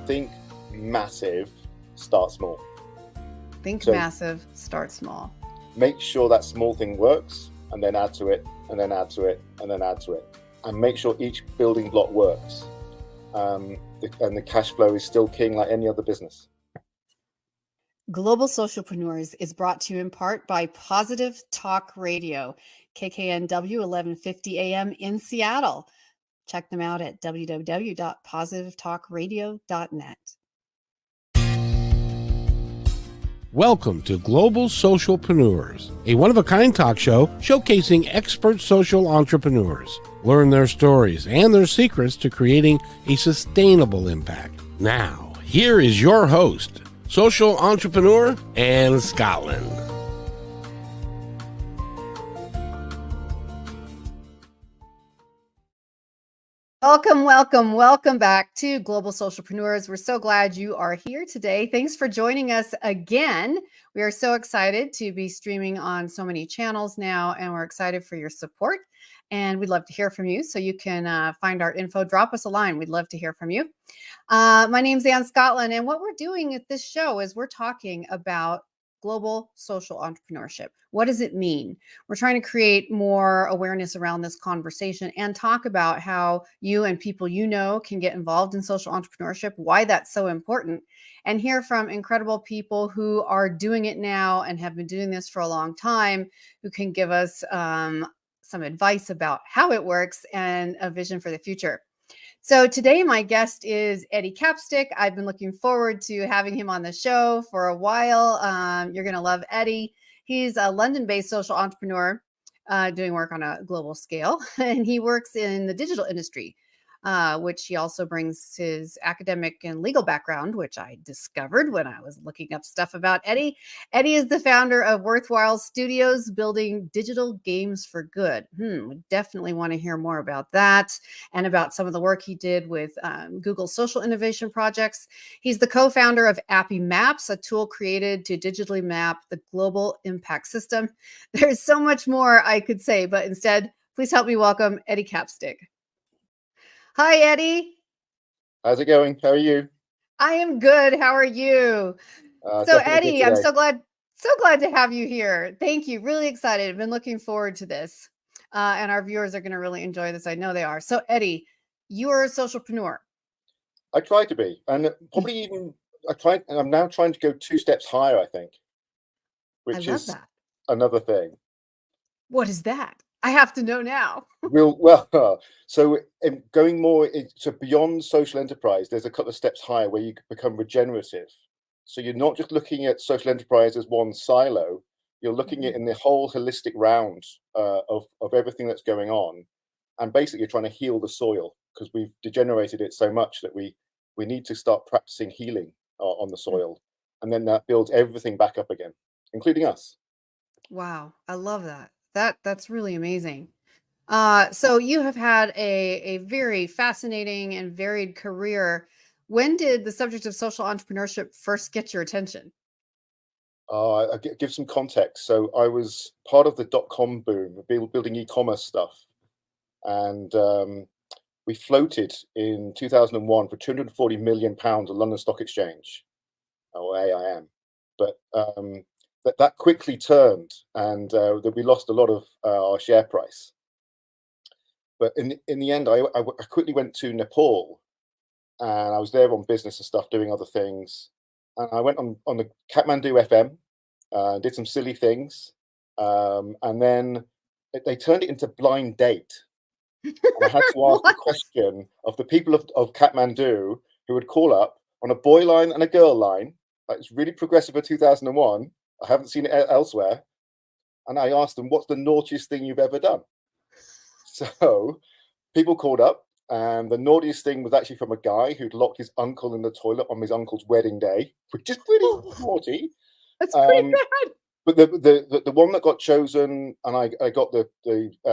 think massive, start small. Think massive, start small. Make sure that small thing works, and then add to it, and then add to it, and then add to it. And make sure each building block works. And the cash flow is still king like any other business. Global Socialpreneurs is brought to you in part by Positive Talk Radio, KKNW 1150 AM in Seattle. Check them out at www.positivetalkradio.net. Welcome to Global Socialpreneurs, a one-of-a-kind talk show showcasing expert social entrepreneurs. Learn their stories and their secrets to creating a sustainable impact. Now, here is your host, social entrepreneur and Scottlin. Welcome back to Global Socialpreneurs. We're so glad you are here today. Thanks for joining us again. We are so excited to be streaming on so many channels now, and we're excited for your support. And we'd love to hear from you. So you can find our info, drop us a line. We'd love to hear from you. My name's Ann Scottlin, and what we're doing at this show is we're talking about global social entrepreneurship. What does it mean? We're trying to create more awareness around this conversation and talk about how you and people you know can get involved in social entrepreneurship, why that's so important, and hear from incredible people who are doing it now and have been doing this for a long time, who can give us some advice about how it works and a vision for the future. So today, my guest is EddieCapstick. I've been looking forward to having him on the show for a while. You're going to love Eddie. He's a London-based social entrepreneur doing work on a global scale, and he works in the digital industry, which he also brings his academic and legal background, which I discovered when I was looking up stuff about Eddie. Eddie is the founder of Worthwhile Studios, building digital games for good. We definitely want to hear more about that and about some of the work he did with Google's social innovation projects. He's the co-founder of Appy Maps, a tool created to digitally map the global impact system. There's so much more I could say, but instead, please help me welcome EddieCapstick. Hi, Eddie. How's it going? How are you? I am good. How are you? So Eddie, I'm so glad to have you here. Thank you. Really excited. I've been looking forward to this. And our viewers are going to really enjoy this. I know they are. So Eddie, you are a socialpreneur. I try to be. And probably even, I'm now trying to go 2 steps higher, I think. Which is that. Another thing. What is that? I have to know now. So going more to beyond social enterprise, there's a couple of steps higher where you become regenerative. So you're not just looking at social enterprise as one silo. You're looking at in the whole holistic round of everything that's going on. And basically you're trying to heal the soil because we've degenerated it so much that we need to start practicing healing on the soil. And then that builds everything back up again, including us. Wow. I love that. That's really amazing. So you have had a very fascinating and varied career. When did the subject of social entrepreneurship first get your attention? I'll give some context. So I was part of the dot-com boom, building e-commerce stuff. And we floated in 2001 for £240 million at London Stock Exchange, or AIM. But that quickly turned, and that we lost a lot of our share price. But in the end, I quickly went to Nepal, and I was there on business and stuff, doing other things. And I went on the Kathmandu FM, did some silly things, and then they turned it into blind date. And I had to ask the question of the people of Kathmandu who would call up on a boy line and a girl line. Like, it's really progressive for 2001. I haven't seen it elsewhere. And I asked them, what's the naughtiest thing you've ever done? So people called up, and the naughtiest thing was actually from a guy who'd locked his uncle in the toilet on his uncle's wedding day, which is pretty naughty. That's pretty bad. But the one that got chosen, and I got the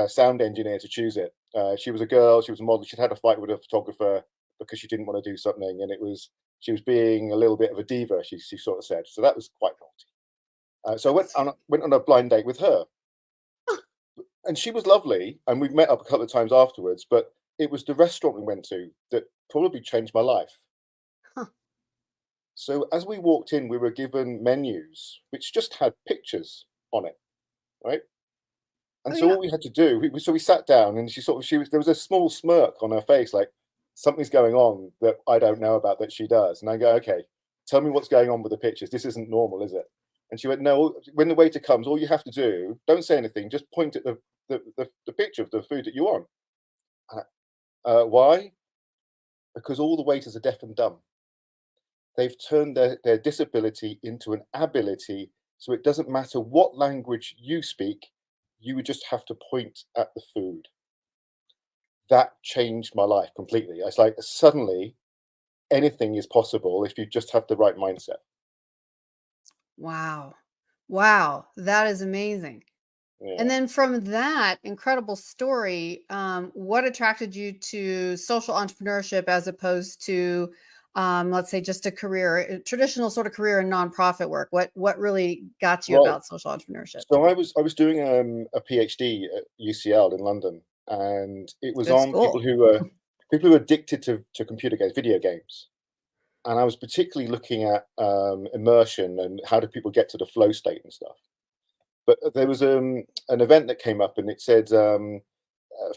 sound engineer to choose it. She was a girl. She was a model. She'd had a fight with a photographer because she didn't want to do something, and she was being a little bit of a diva. She sort of said. So that was quite naughty. So I went on a blind date with her, and she was lovely, and we've met up a couple of times afterwards. But it was the restaurant we went to that probably changed my life. So as we walked in, we were given menus which just had pictures on it, right? And Oh so yeah. all we had to do, we sat down, and there was a small smirk on her face, like something's going on that I don't know about that she does. And I go, okay, tell me what's going on with the pictures. This isn't normal, is it? And she went, no. When the waiter comes, all you have to do, don't say anything, just point at the picture of the food that you want. Why? Because all the waiters are deaf and dumb. They've turned their disability into an ability, so it doesn't matter what language you speak, you would just have to point at the food. That changed my life completely. It's like suddenly anything is possible if you just have the right mindset. Wow. Wow. That is amazing. And Yeah. then from that incredible story, what attracted you to social entrepreneurship as opposed to, let's say, just a traditional sort of career in nonprofit work? What really got you Right. about social entrepreneurship? So I was doing a PhD at UCL in London, and it was Good on school. people who are addicted to computer games, video games. And I was particularly looking at immersion and how do people get to the flow state and stuff. But there was an event that came up, and it said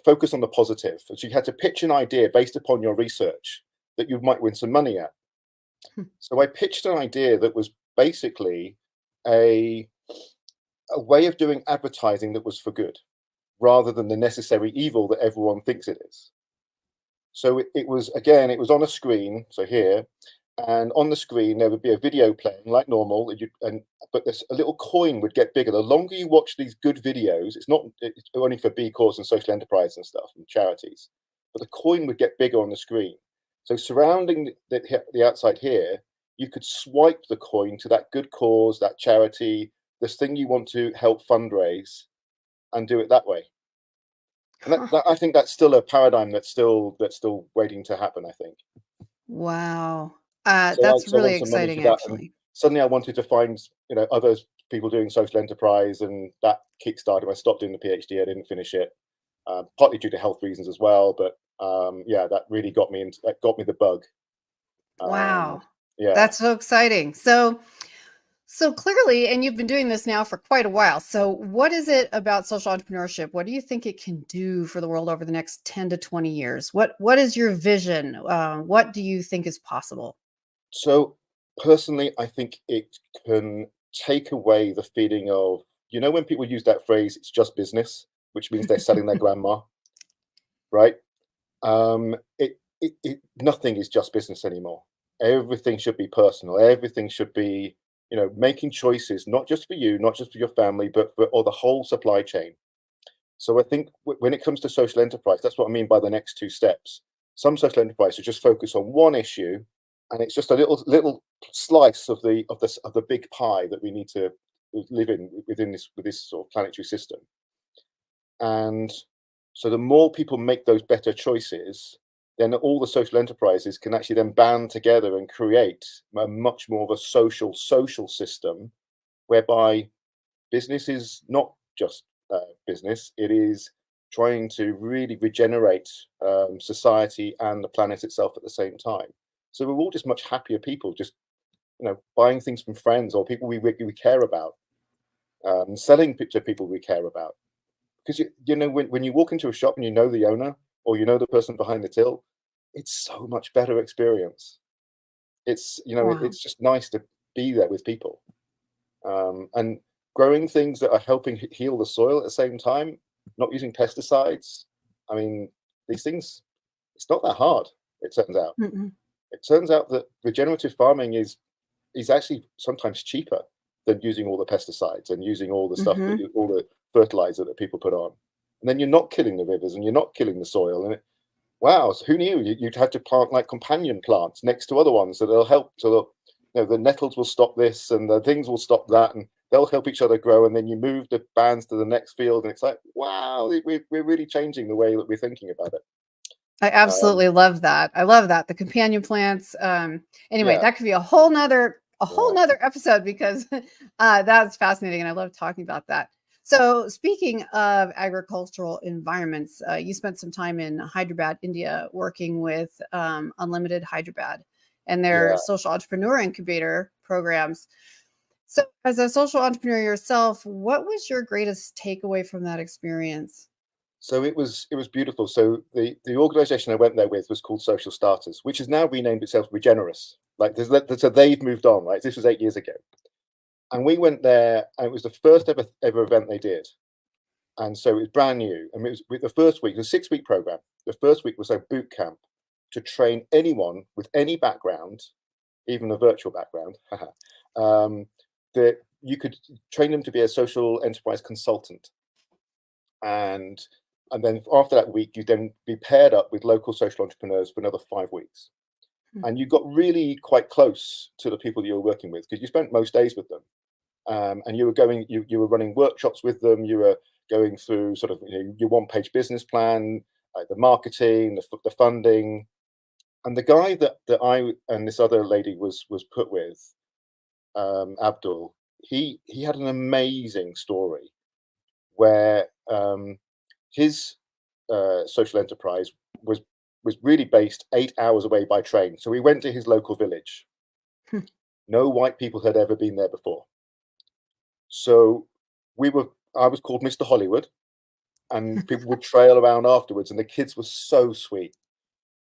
focus on the positive. So you had to pitch an idea based upon your research that you might win some money at. So I pitched an idea that was basically a a way of doing advertising that was for good, rather than the necessary evil that everyone thinks it is. So it was, again, it was on a screen. So here, and on the screen there would be a video playing like normal, but this a little coin would get bigger. The longer you watch these good videos, it's only for B Corps and social enterprise and stuff and charities, but the coin would get bigger on the screen. So surrounding the outside here, you could swipe the coin to that good cause, that charity, this thing you want to help fundraise, and do it that way. And I think that's still a paradigm that's still waiting to happen, I think. Wow. So That's I really won some money for exciting, that, and actually. suddenly I wanted to find, other people doing social enterprise, and that kickstarted. I stopped doing the PhD. I didn't finish it, partly due to health reasons as well. But yeah, that really that got me the bug. Um, Wow. yeah. That's so exciting. So clearly, and you've been doing this now for quite a while. So what is it about social entrepreneurship? What do you think it can do for the world over the next 10 to 20 years? What is your vision? What do you think is possible? So personally, I think it can take away the feeling of, when people use that phrase, it's just business, which means they're selling their grandma, right? Nothing is just business anymore. Everything should be personal. Everything should be, making choices, not just for you, not just for your family, but or the whole supply chain. So I think when it comes to social enterprise, that's what I mean by the next two steps. Some social enterprises just focus on one issue, and it's just a little slice of the big pie that we need to live within this sort of planetary system. And so the more people make those better choices, then all the social enterprises can actually then band together and create a much more of a social system, whereby business is not just business. It is trying to really regenerate society and the planet itself at the same time. So we're all just much happier people, just buying things from friends or people we care about, selling to people we care about. Because when you walk into a shop and you know the owner or you know the person behind the till, it's so much better experience. Wow. It's just nice to be there with people, and growing things that are helping heal the soil at the same time, not using pesticides. I mean, these things, it's not that hard. It turns out. Mm-mm. It turns out that regenerative farming is actually sometimes cheaper than using all the pesticides and using all the stuff Mhm. all the fertilizer that people put on. And then you're not killing the rivers and you're not killing the soil. And wow, so who knew you'd have to plant like companion plants next to other ones that will help to, the nettles will stop this and the things will stop that, and they'll help each other grow. And then you move the bands to the next field, and it's like, wow, we're really changing the way that we're thinking about it. I Um, absolutely love that. I love that. The companion plants. Anyway, yeah, that could be a whole yeah. nother episode because that's fascinating and I love talking about that. So speaking of agricultural environments, you spent some time in Hyderabad, India, working with Unlimited Hyderabad. and their social entrepreneur incubator programs. So as a social entrepreneur yourself, what was your greatest takeaway from that experience? So it was beautiful. So the organization I went there with was called Social Starters, which has now renamed itself Regenerous. Like so they've moved on, right? This was 8 years ago. And we went there, and it was the first ever event they did. And so it was brand new. I mean, it was the first week, it was a 6-week program. The first week was a boot camp to train anyone with any background, even a virtual background, that you could train them to be a social enterprise consultant. And then after that week, you'd then be paired up with local social entrepreneurs for another 5 weeks. And you got really quite close to the people that you were working with, because you spent most days with them. And you were running workshops with them. You were going through sort of your 1-page business plan, the marketing, the funding. And the guy that I and this other lady was put with, Abdul, he had an amazing story where his social enterprise was really based 8 hours away by train. So we went to his local village. No white people had ever been there before. So I was called Mr. Hollywood, and people would trail around afterwards, and the kids were so sweet.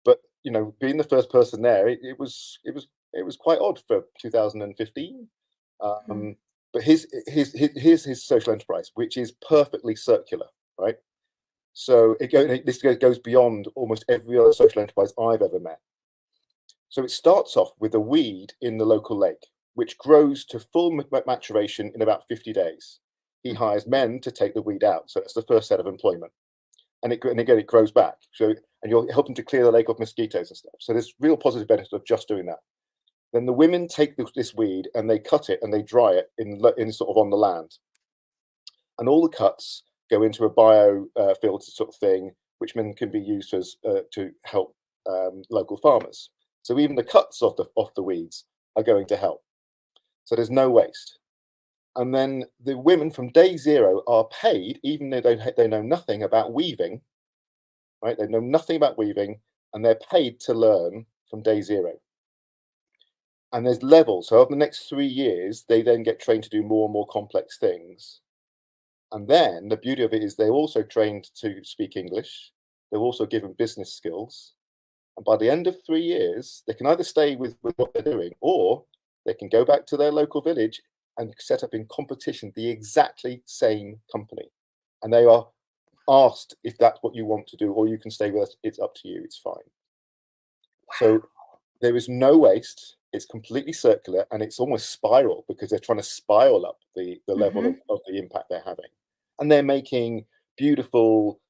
But being the first person there, it was quite odd for 2015. But here's his social enterprise, which is perfectly circular, right? So this goes beyond almost every other social enterprise I've ever met. So it starts off with a weed in the local lake, which grows to full maturation in about 50 days. He hires men to take the weed out. So it's the first set of employment. And again, it grows back. And you're helping to clear the lake of mosquitoes and stuff. So there's real positive benefits of just doing that. Then the women take this weed and they cut it and they dry it in sort of on the land. And all the cuts go into a bio filter sort of thing, which then can be used to help local farmers. So even the cuts off the weeds are going to help. So there's no waste. And then the women from day 0 are paid, even though they know nothing about weaving, right? They know nothing about weaving, and they're paid to learn from day 0. And there's levels. So over the next 3 years, they then get trained to do more and more complex things. And then the beauty of it is they're also trained to speak English. They're also given business skills. And by the end of 3 years, they can either stay with what they're doing, or they can go back to their local village and set up in competition the exactly same company. And they are asked if that's what you want to do, or you can stay with us. It's up to you. It's fine. Wow. So there is no waste. It's completely circular, and it's almost spiral, because they're trying to spiral up the level of the impact they're having. And they're making beautiful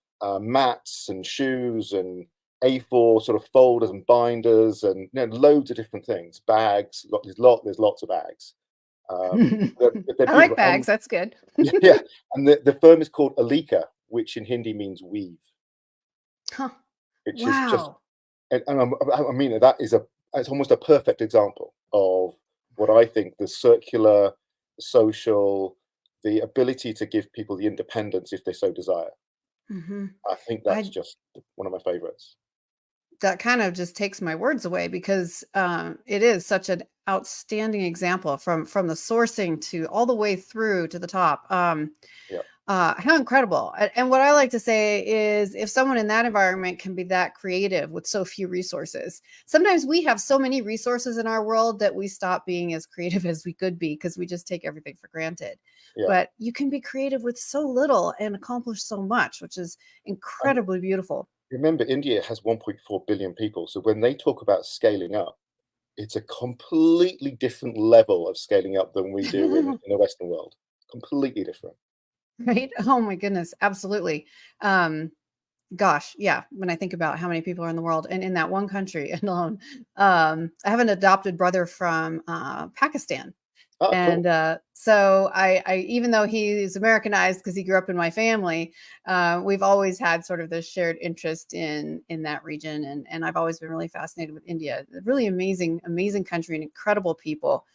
mats and shoes and A4 sort of folders and binders and loads of different things. Bags. There's lots of bags. I like bags. That's good. Yeah. And the firm is called Alika, which in Hindi means weave. Huh. Which wow. is just, and I mean, it's almost a perfect example of what I think the circular, social, the ability to give people the independence if they so desire. I think that's just one of my favorites. That kind of just takes my words away, because it is such an outstanding example from the sourcing to all the way through to the top. How incredible. And what I like to say is, if someone in that environment can be that creative with so few resources, sometimes we have so many resources in our world that we stop being as creative as we could be, because we just take everything for granted. But you can be creative with so little and accomplish so much, which is incredibly beautiful. Remember, India has 1.4 billion people. So when they talk about scaling up, it's a completely different level of scaling up than we do in the Western world. Completely different. Right? Oh my goodness. Absolutely. Gosh, yeah. When I think about how many people are in the world, and in that one country alone, I have an adopted brother from Pakistan. Oh, And cool. so I, even though he's Americanized because he grew up in my family, we've always had sort of this shared interest in that region. And I've always been really fascinated with India. Really amazing, amazing country and incredible people.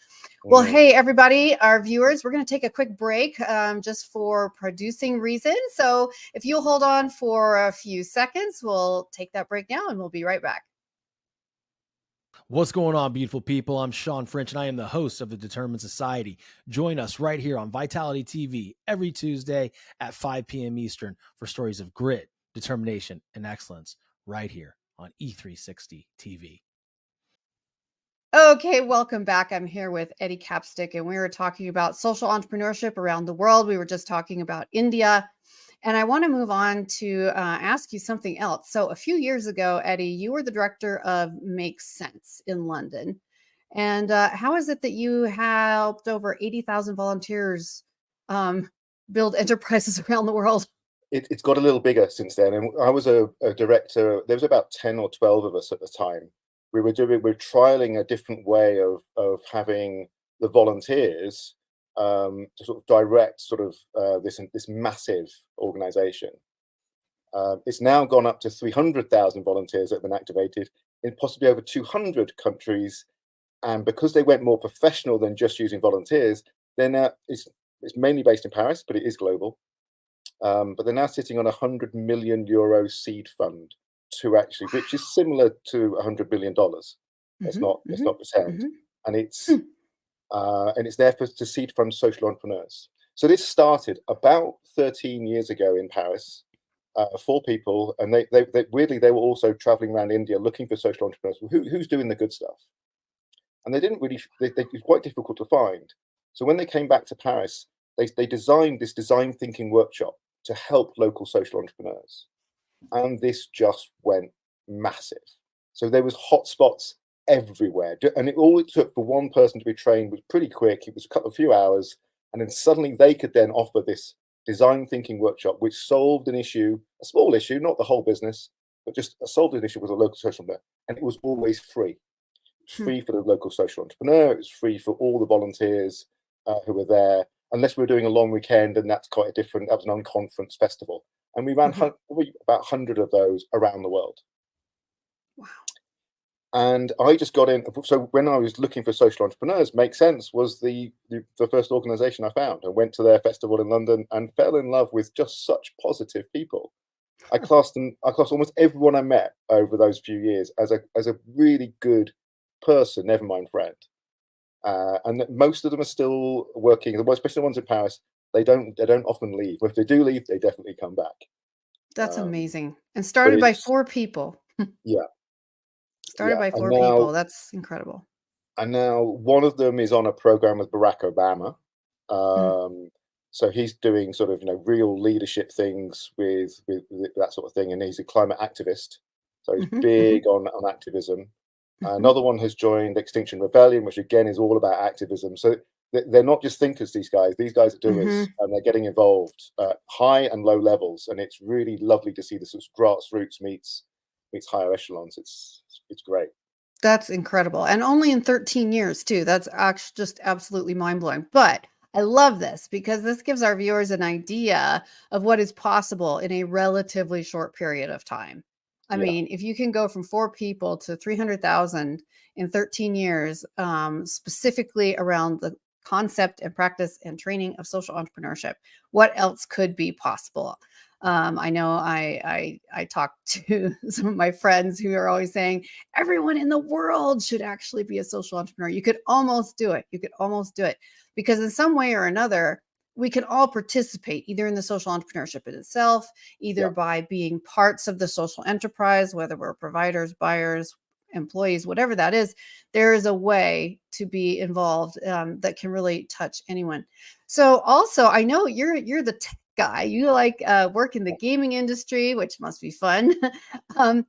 Well, hey, everybody, our viewers, we're going to take a quick break just for producing reasons. So if you'll hold on for a few seconds, we'll take that break now and we'll be right back. What's going on, beautiful people? I'm Sean French, and I am the host of the Determined Society. Join us right here on Vitality TV every Tuesday at 5 p.m. Eastern for stories of grit, determination, and excellence right here on E360 TV. Okay, welcome back. I'm here with EddieCapstick, and we were talking about social entrepreneurship around the world. We were just talking about India. And I want to move on to ask you something else. So a few years ago, Eddie, you were the director of MakSense in London. And how is it that you helped over 80,000 volunteers build enterprises around the world? It's got a little bigger since then. And I was a director. There was about 10 or 12 of us at the time. We're trialing a different way of having the volunteers to sort of direct this massive organization. It's now gone up to 300,000 volunteers that have been activated in possibly over 200 countries. And because they went more professional than just using volunteers, then it's mainly based in Paris, but it is global. But they're now sitting on €100 million seed fund which is similar to $100 billion. Let's not pretend. And it's there to seed fund social entrepreneurs. So this started about 13 years ago in Paris, 4 people, and they weirdly they were also traveling around India looking for social entrepreneurs. Who's doing the good stuff? And they didn't really. They was quite difficult to find. So when they came back to Paris, they designed this design thinking workshop to help local social entrepreneurs, and this just went massive. So there was hotspots everywhere, and all it took for one person to be trained was pretty quick. It was a few hours, and then suddenly they could then offer this design thinking workshop, which solved an issue, a small issue, not the whole business, but just solved an issue with a local social entrepreneur, and it was always free. It was free for the local social entrepreneur. It was free for all the volunteers who were there, unless we were doing a long weekend, and that's quite a different. That was an unconference festival, and we ran about 100 of those around the world. Wow. And I just got in. So when I was looking for social entrepreneurs, MakSense was the first organization I found, and went to their festival in London and fell in love with just such positive people. I classed almost everyone I met over those few years as a really good person, never mind friend. And most of them are still working. Especially the ones in Paris, they don't often leave. But if they do leave, they definitely come back. That's amazing. And started by 4 people. Yeah. Started by 4 people. That's incredible. And now one of them is on a program with Barack Obama. So he's doing sort of real leadership things with that sort of thing, and he's a climate activist. So he's big on activism. Another one has joined Extinction Rebellion, which again is all about activism. So they're not just thinkers, these guys. These guys are doers, and they're getting involved high and low levels. And it's really lovely to see this sort of grassroots meets higher echelons. It's great. That's incredible. And only in 13 years too. That's actually just absolutely mind-blowing. But I love this because this gives our viewers an idea of what is possible in a relatively short period of time. I mean, if you can go from 4 people to 300,000 in 13 years, specifically around the concept and practice and training of social entrepreneurship, what else could be possible? I know I talked to some of my friends who are always saying everyone in the world should actually be a social entrepreneur. You could almost do it. You could almost do it because in some way or another, we can all participate either in the social entrepreneurship in itself, either by being parts of the social enterprise, whether we're providers, buyers, employees, whatever that is. There is a way to be involved that can really touch anyone. So also, I know you're the tech guy. You like work in the gaming industry, which must be fun.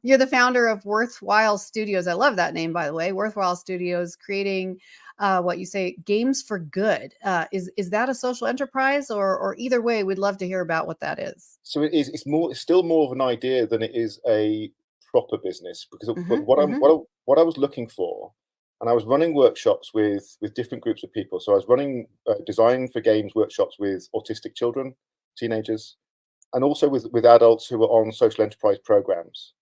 You're the founder of Worthwhile Studios. I love that name, by the way. Worthwhile Studios, creating what you say, games for good. Is that a social enterprise, or either way? We'd love to hear about what that is. So it is. It's still more of an idea than it is a proper business, because what I was looking for, and I was running workshops with different groups of people. So I was running design for games workshops with autistic children, teenagers, and also with adults who were on social enterprise programs.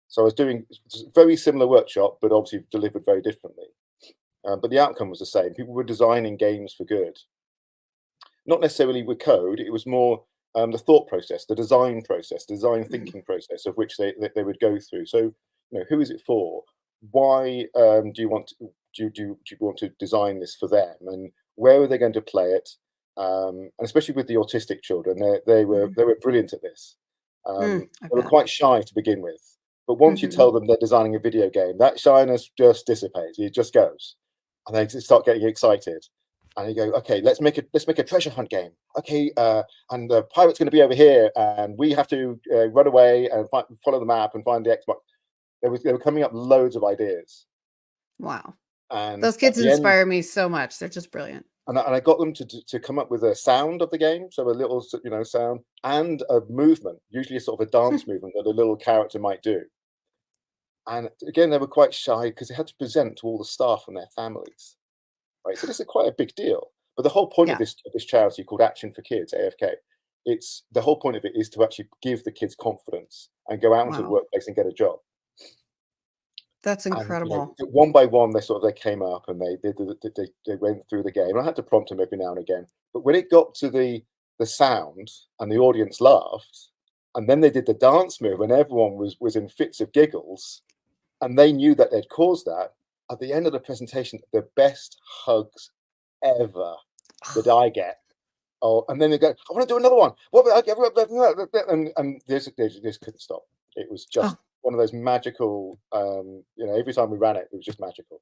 So I was doing a very similar workshop, but obviously delivered very differently. But the outcome was the same. People were designing games for good. Not necessarily with code. It was more the thought process, the design process, design thinking process of which they would go through. So, who is it for? why do you want to design this for them, and where are they going to play it? And especially with the autistic children, they were brilliant at this. I They were bet. quite shy to begin with, but once you tell them they're designing a video game, that shyness just dissipates. It just goes, and they start getting excited. And you go, okay, let's make a treasure hunt game. Okay, and the pirate's going to be over here, and we have to run away and follow the map and find the Xbox. They were coming up loads of ideas. Wow. And Those kids at the end, inspire me so much. They're just brilliant. and I got them to come up with a sound of the game, so a little sound and a movement, usually a sort of a dance movement that a little character might do. And again, they were quite shy because they had to present to all the staff and their families, right? So this is quite a big deal. But the whole point of Yeah. this charity called Action for Kids, AFK, it's the whole point of it is to actually give the kids confidence and go out into the Wow. workplace and get a job. That's And incredible. one by one, they came up and they went through the game. And I had to prompt them every now and again. But when it got to the sound and the audience laughed, and then they did the dance move, and everyone was in fits of giggles, and they knew that they'd caused that. At the end of the presentation, the best hugs ever that I get. Oh, and then they go, I want to do another one. And they just couldn't stop. It was just one of those magical, every time we ran it, it was just magical.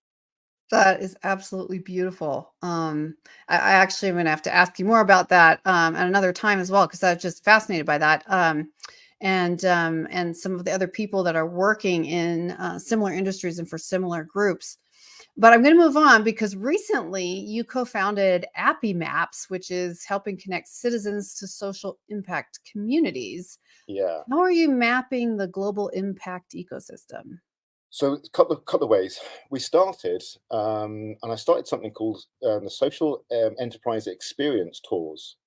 That is absolutely beautiful. I actually am going to have to ask you more about that at another time as well, because I was just fascinated by that. And some of the other people that are working in similar industries and for similar groups. But I'm going to move on because recently you co-founded Appy Maps, which is helping connect citizens to social impact communities. Yeah. How are you mapping the global impact ecosystem? So a couple of ways. We started, and I started something called the Social Enterprise Experience Tours.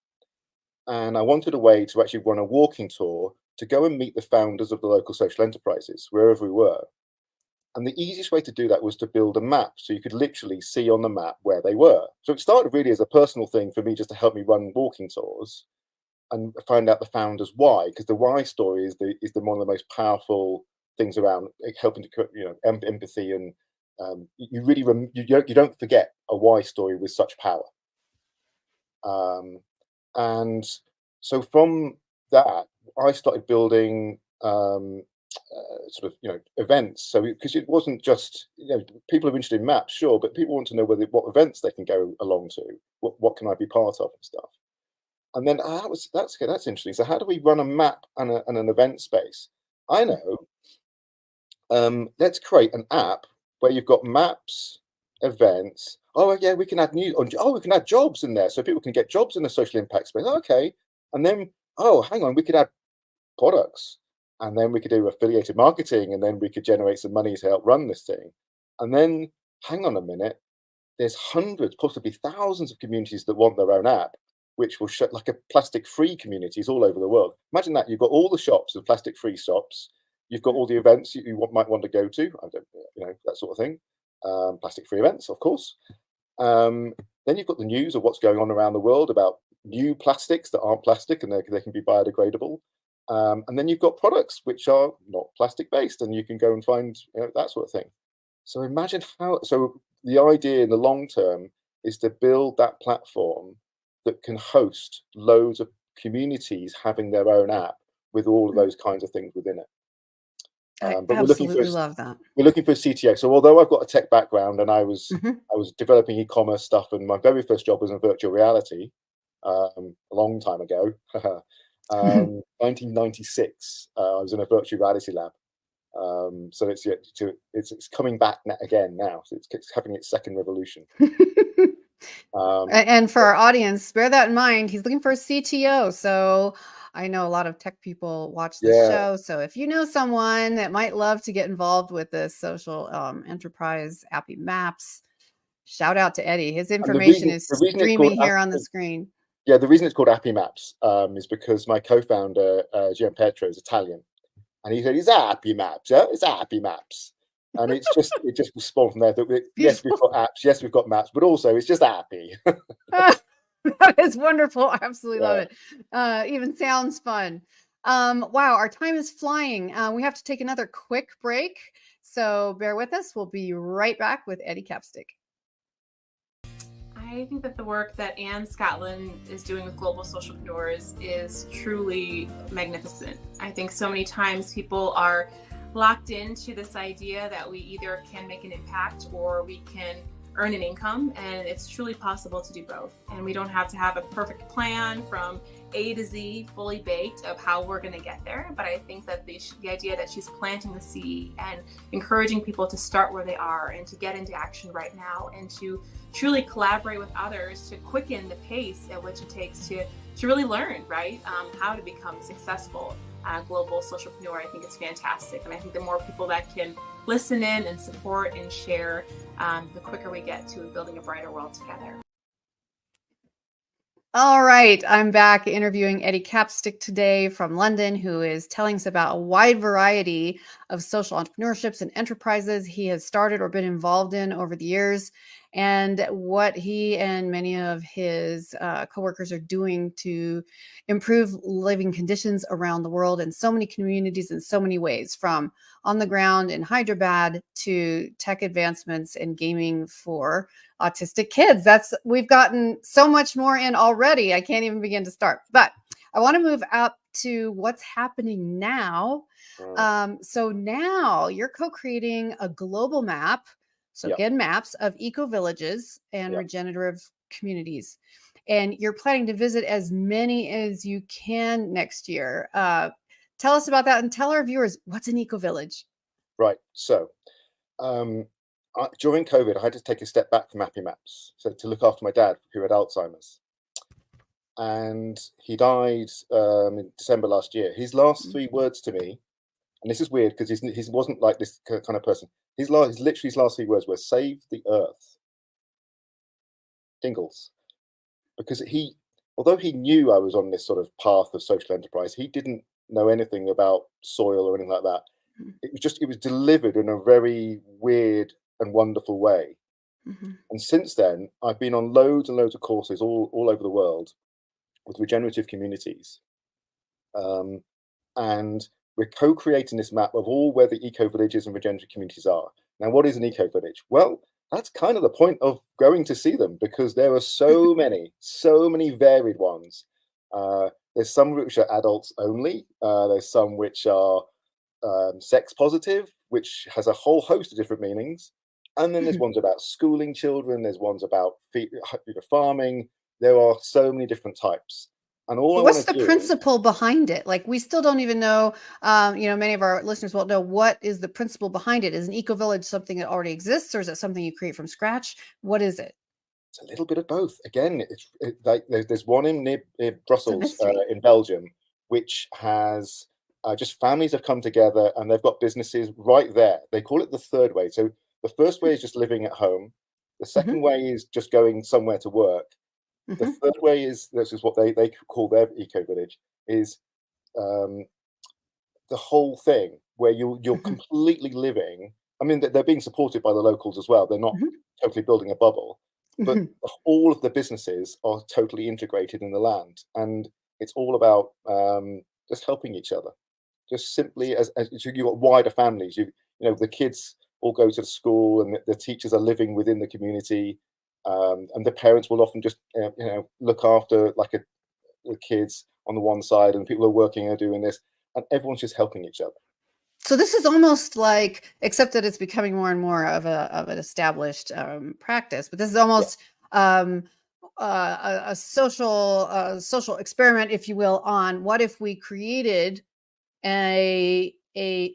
And I wanted a way to actually run a walking tour to go and meet the founders of the local social enterprises, wherever we were. And the easiest way to do that was to build a map, so you could literally see on the map where they were. So it started really as a personal thing for me, just to help me run walking tours and find out the founders' why, because the why story is one of the most powerful things around, helping to empathy, and you really you don't forget a why story with such power. And so from that, I started building events. So because it wasn't just people are interested in maps, sure, but people want to know what events they can go along to, what can I be part of and stuff. And then that's interesting. So how do we run a map and an event space? I know. Let's create an app where you've got maps, events. Oh yeah, we can add we can add jobs in there, so people can get jobs in the social impact space. Okay, and then hang on, we could add products, and then we could do affiliated marketing, and then we could generate some money to help run this thing. And then hang on a minute, there's hundreds, possibly thousands of communities that want their own app, which will shut like a plastic-free communities all over the world. Imagine that you've got all the shops, the plastic-free shops. You've got all the events you might want to go to, that sort of thing. Plastic-free events, of course. Then you've got the news of what's going on around the world about new plastics that aren't plastic and they can be biodegradable. And then you've got products which are not plastic-based, and you can go and find that sort of thing. So imagine so the idea in the long term is to build that platform that can host loads of communities having their own app with all of those kinds of things within it. But we're looking for love that. We're looking for a CTO. So although I've got a tech background and I was developing e-commerce stuff, and my very first job was in virtual reality a long time ago, 1996. I was in a virtual reality lab. So it's coming back again now. So it's having its second revolution. And for our audience, bear that in mind. He's looking for a CTO. So I know a lot of tech people watch this show. So if you know someone that might love to get involved with this social enterprise Appy Maps, shout out to Eddie. His information is streaming here on the screen. Yeah, the reason it's called Appy Maps is because my co-founder, Gianpietro, is Italian. And he said, it's Appy Maps, yeah? It's Appy Maps. And it just was spawned from there. Yes, we've got apps. Yes, we've got maps, but also it's just Appy. That is wonderful. I absolutely love it. Even sounds fun. Wow, our time is flying. We have to take another quick break. So bear with us. We'll be right back with EddieCapstick. I think that the work that Scottlin is doing with Global Socialpreneurs is truly magnificent. I think so many times people are locked into this idea that we either can make an impact or we can earn an income, and it's truly possible to do both. And we don't have to have a perfect plan from A to Z fully baked of how we're going to get there. But I think that the idea that she's planting the seed and encouraging people to start where they are and to get into action right now and to truly collaborate with others to quicken the pace at which it takes to really learn, right? How to become successful global socialpreneur. I think it's fantastic. And I think the more people that can listen in and support and share, the quicker we get to building a brighter world together. All right, I'm back interviewing EddieCapstick today from London, who is telling us about a wide variety of social entrepreneurships and enterprises he has started or been involved in over the years, and what he and many of his coworkers are doing to improve living conditions around the world in so many communities in so many ways, from on the ground in Hyderabad to tech advancements and gaming for autistic kids. We've gotten so much more in already. I can't even begin to start, but I want to move up to what's happening now. So now you're co-creating a global map. So again, maps of eco-villages and regenerative communities. And you're planning to visit as many as you can next year. Tell us about that and tell our viewers, what's an eco-village? Right. So during COVID, I had to take a step back from Appy Maps, so to look after my dad who had Alzheimer's. And he died in December last year. His last 3 words to me, and this is weird because he wasn't like this kind of person. His last 3 words were "Save the Earth." Dingles. Because although he knew I was on this sort of path of social enterprise, he didn't know anything about soil or anything like that. It was delivered in a very weird and wonderful way. And since then, I've been on loads and loads of courses all over the world with regenerative communities. And we're co-creating this map of all where the eco-villages and regenerative communities are. Now, what is an eco-village? Well, that's kind of the point of going to see them, because there are so many varied ones. There's some which are adults only. There's some which are sex positive, which has a whole host of different meanings. And then there's ones about schooling children. There's ones about farming. There are so many different types. And what's the principle behind it? Like, we still don't even know, many of our listeners won't know, what is the principle behind it? Is an eco-village something that already exists, or is it something you create from scratch? What is it? It's a little bit of both. Again, there's one near Brussels in Belgium, which has just families have come together and they've got businesses right there. They call it the third way. So the first way is just living at home. The second way is just going somewhere to work. The third way is, this is what they call their eco-village, is the whole thing, where you're completely living. I mean, they're being supported by the locals as well. They're not totally building a bubble, but all of the businesses are totally integrated in the land. And it's all about just helping each other. Just simply, as you've got wider families, the kids all go to school and the teachers are living within the community. And the parents will often just look after the kids on the one side, and people are working and doing this, and everyone's just helping each other. So this is almost like, except that it's becoming more and more of an established practice, but this is almost a social experiment, if you will, on what if we created a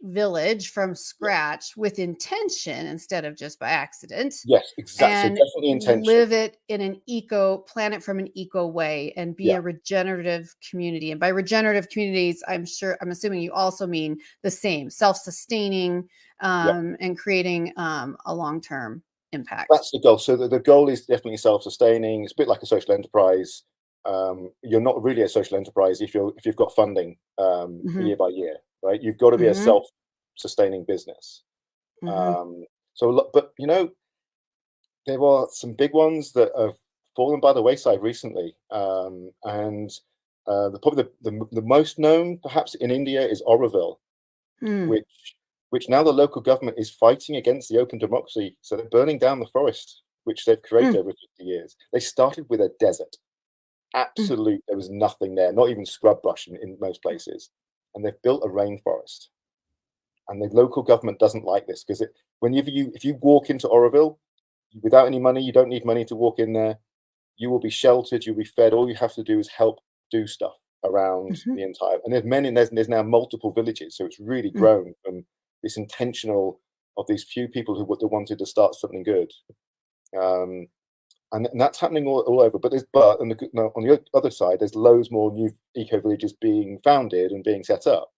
village from scratch with intention instead of just by accident. Yes, exactly. And so definitely intention. Live it in an planet from an eco way, and be a regenerative community. And by regenerative communities, I'm assuming you also mean the same, self-sustaining and creating a long-term impact. That's the goal. So the goal is definitely self-sustaining. It's a bit like a social enterprise. You're not really a social enterprise if you've got funding year by year, right? You've got to be a self-sustaining business. But there are some big ones that have fallen by the wayside recently, and Probably the most known, perhaps in India, is Oroville, Mm. which now the local government is fighting against the open democracy. So they're burning down the forest, which they've created Mm. over 50 years. They started with a desert. Absolute, there was nothing there, not even scrub brush in most places. And they've built a rainforest. And the local government doesn't like this because if you walk into Oroville without any money, you don't need money to walk in there. You will be sheltered. You'll be fed. All you have to do is help do stuff around the entire. And there's now multiple villages, so it's really grown from this intentional of these few people who wanted to start something good. And that's happening all over. But on the other side, there's loads more new eco villages being founded and being set up.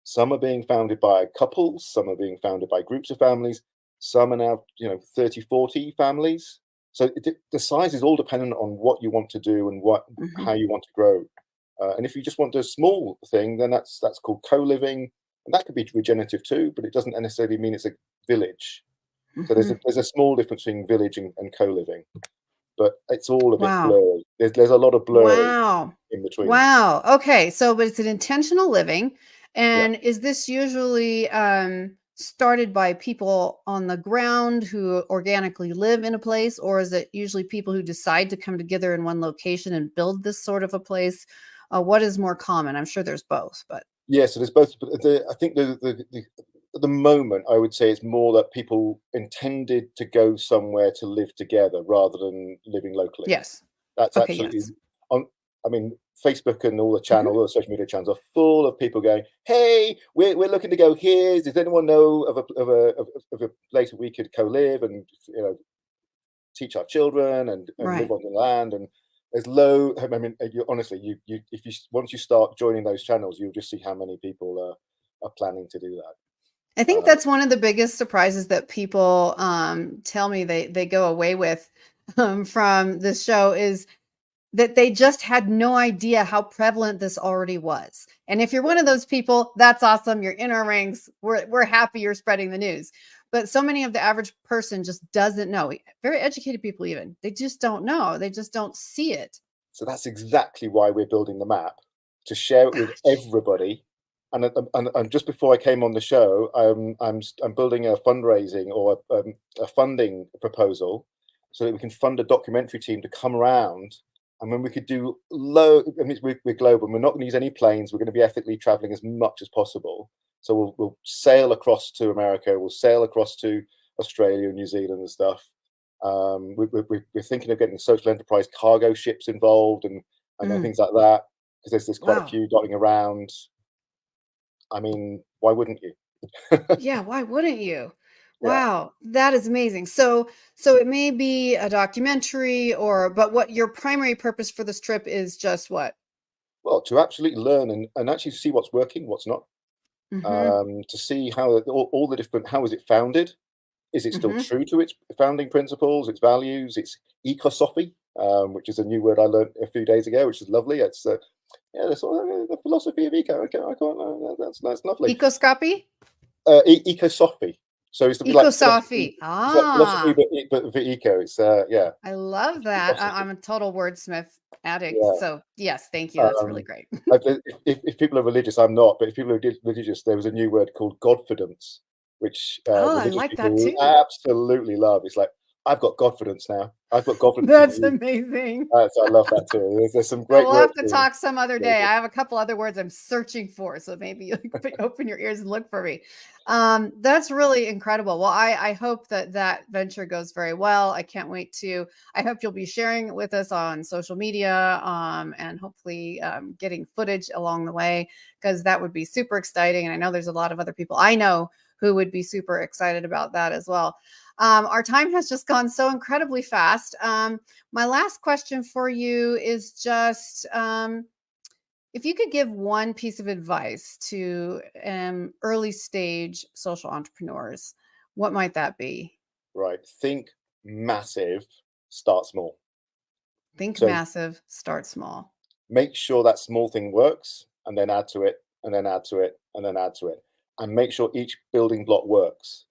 Some are being founded by couples, some are being founded by groups of families, some are now 30, 40 families. So the size is all dependent on what you want to do and how you want to grow. And if you just want a small thing, then that's called co-living, and that could be regenerative too, but it doesn't necessarily mean it's a village. So there's a small difference between village and co-living, but it's all a bit blurry. There's a lot of blur in between. Wow. Okay. So, but it's an intentional living. And is this usually started by people on the ground who organically live in a place, or is it usually people who decide to come together in one location and build this sort of a place? What is more common? I'm sure there's both, but so there's both. But I think at the moment, I would say it's more that people intended to go somewhere to live together rather than living locally. Yes, that's okay, absolutely. yes. I mean, Facebook and all the channels, all the social media channels are full of people going, "Hey, we're looking to go here. Does anyone know of a place where we could co-live and teach our children and live on the land?" And there's I mean, honestly, once you start joining those channels, you'll just see how many people are planning to do that. I think that's one of the biggest surprises that people tell me they go away with from this show is that they just had no idea how prevalent this already was. And if you're one of those people, that's awesome. You're in our ranks. We're happy you're spreading the news. But so many of the average person just doesn't know. Very educated people even, they just don't know. They just don't see it. So that's exactly why we're building the map, to share it with everybody. And just before I came on the show, I'm building a fundraising or a funding proposal so that we can fund a documentary team to come around. And when we could do I mean, we're global. We're not going to use any planes. We're going to be ethically traveling as much as possible. So we'll sail across to America. We'll sail across to Australia and New Zealand and stuff. We're thinking of getting social enterprise cargo ships involved and things like that, because there's quite a few dotting around. I mean, why wouldn't you? Yeah, why wouldn't you? Wow, that is amazing. So it may be a documentary but what your primary purpose for this trip is just what? Well, to absolutely learn and actually see what's working, what's not. To see how all the different, how is it founded? Is it still true to its founding principles, its values, its ecosophy, which is a new word I learned a few days ago, which is lovely. It's the philosophy of eco. Okay, I can't. That's lovely. Ecoscopy? Ecosophy. So it's Ecosophy. It's like philosophy, but for eco. It's I love that. I'm a total wordsmith addict. So yes, thank you. That's really great. If people are religious, I'm not. But if people are religious, there was a new word called Godfidence, which I like people that too. absolutely love. It's like, I've got Godfidence now. I've got Godfidence. That's amazing. So I love that too. There's some great. We'll have to talk some other day. I have a couple other words I'm searching for, so maybe you open your ears and look for me. That's really incredible. Well, I hope that venture goes very well. I can't wait to. I hope you'll be sharing it with us on social media, and hopefully getting footage along the way, because that would be super exciting. And I know there's a lot of other people I know who would be super excited about that as well. Our time has just gone so incredibly fast. My last question for you is just if you could give one piece of advice to early stage social entrepreneurs, what might that be? Right. Think massive, start small. Think massive, start small. Make sure that small thing works, and then add to it, and then add to it, and then add to it. And make sure each building block works.